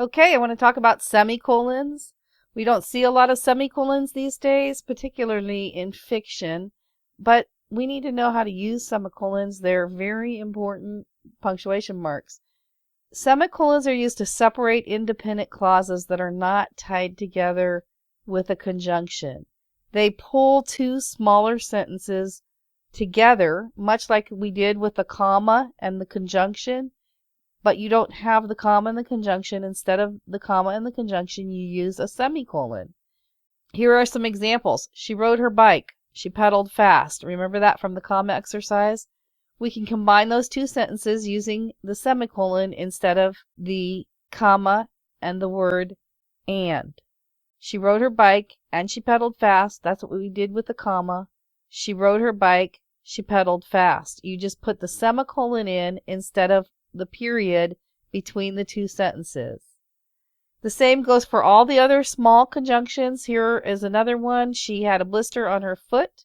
Okay, I want to talk about semicolons. We don't see a lot of semicolons these days, particularly in fiction, but we need to know how to use semicolons. They're very important punctuation marks. Semicolons are used to separate independent clauses that are not tied together with a conjunction. They pull two smaller sentences together, much like we did with the comma and the conjunction, but you don't have the comma and the conjunction. Instead of the comma and the conjunction, you use a semicolon. Here are some examples. She rode her bike. She pedaled fast. Remember that from the comma exercise? We can combine those two sentences using the semicolon instead of the comma and the word and. She rode her bike and she pedaled fast. That's what we did with the comma. She rode her bike. She pedaled fast. You just put the semicolon in instead of the period between the two sentences. The same goes for all the other small conjunctions. Here is another one. She had a blister on her foot.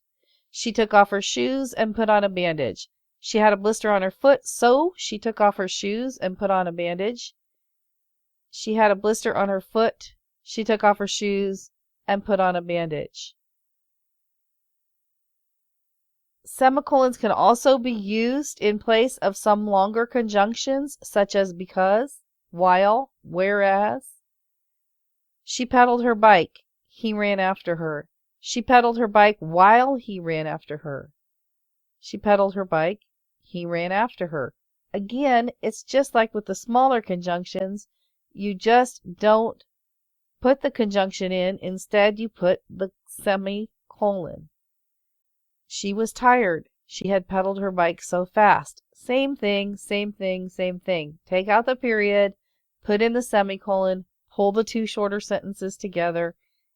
She took off her shoes and put on a bandage. She had a blister on her foot, so she took off her shoes and put on a bandage. She had a blister on her foot. She took off her shoes and put on a bandage. Semicolons can also be used in place of some longer conjunctions, such as because, while, whereas. She pedaled her bike. He ran after her. She pedaled her bike while he ran after her. She pedaled her bike. He ran after her. Again, it's just like with the smaller conjunctions. You just don't put the conjunction in. Instead, you put the semicolon. She was tired. She had pedaled her bike so fast. Same thing, same thing, same thing. Take out the period, put in the semicolon, pull the two shorter sentences together,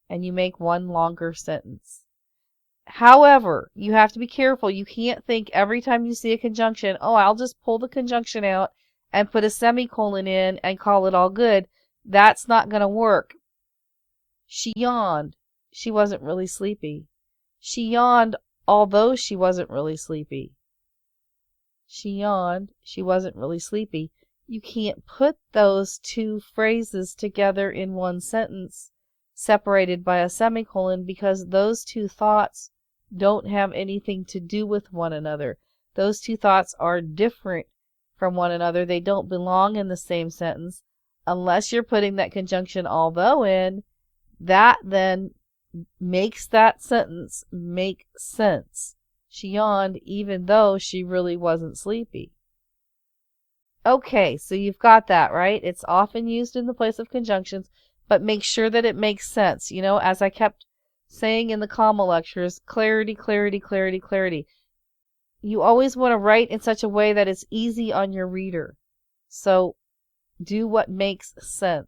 and you make one longer sentence. However, you have to be careful. You can't think every time you see a conjunction, oh, I'll just pull the conjunction out and put a semicolon in and call it all good. That's not going to work. She yawned. She wasn't really sleepy. She yawned although she wasn't really sleepy. She yawned. She wasn't really sleepy. You can't put those two phrases together in one sentence separated by a semicolon because those two thoughts don't have anything to do with one another. Those two thoughts are different from one another. They don't belong in the same sentence unless you're putting that conjunction although in. That then makes that sentence make sense. She yawned even though she really wasn't sleepy. Okay, so you've got that, right? It's often used in the place of conjunctions, but make sure that it makes sense. You know, as I kept saying in the comma lectures, clarity, clarity, clarity, clarity. You always want to write in such a way that it's easy on your reader. So do what makes sense.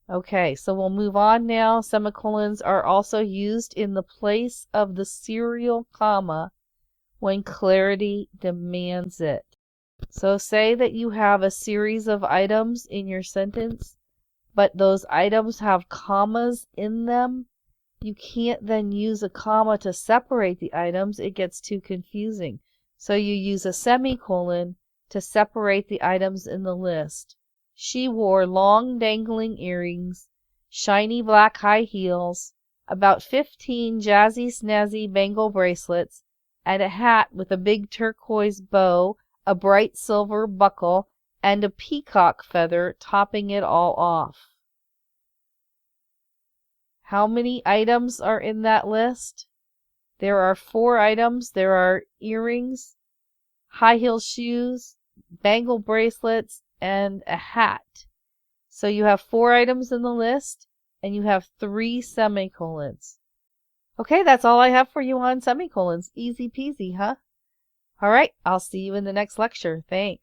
Okay, so we'll move on now. Semicolons are also used in the place of the serial comma when clarity demands it. So say that you have a series of items in your sentence, but those items have commas in them. You can't then use a comma to separate the items. It gets too confusing. So you use a semicolon to separate the items in the list. She wore long dangling earrings, shiny black high heels, about 15 jazzy snazzy bangle bracelets, and a hat with a big turquoise bow, a bright silver buckle, and a peacock feather topping it all off. How many items are in that list? There are 4 items. There are earrings, high heel shoes, bangle bracelets, and a hat. So you have 4 items in the list, and you have 3 semicolons. Okay, that's all I have for you on semicolons. Easy peasy, huh? All right, I'll see you in the next lecture. Thanks.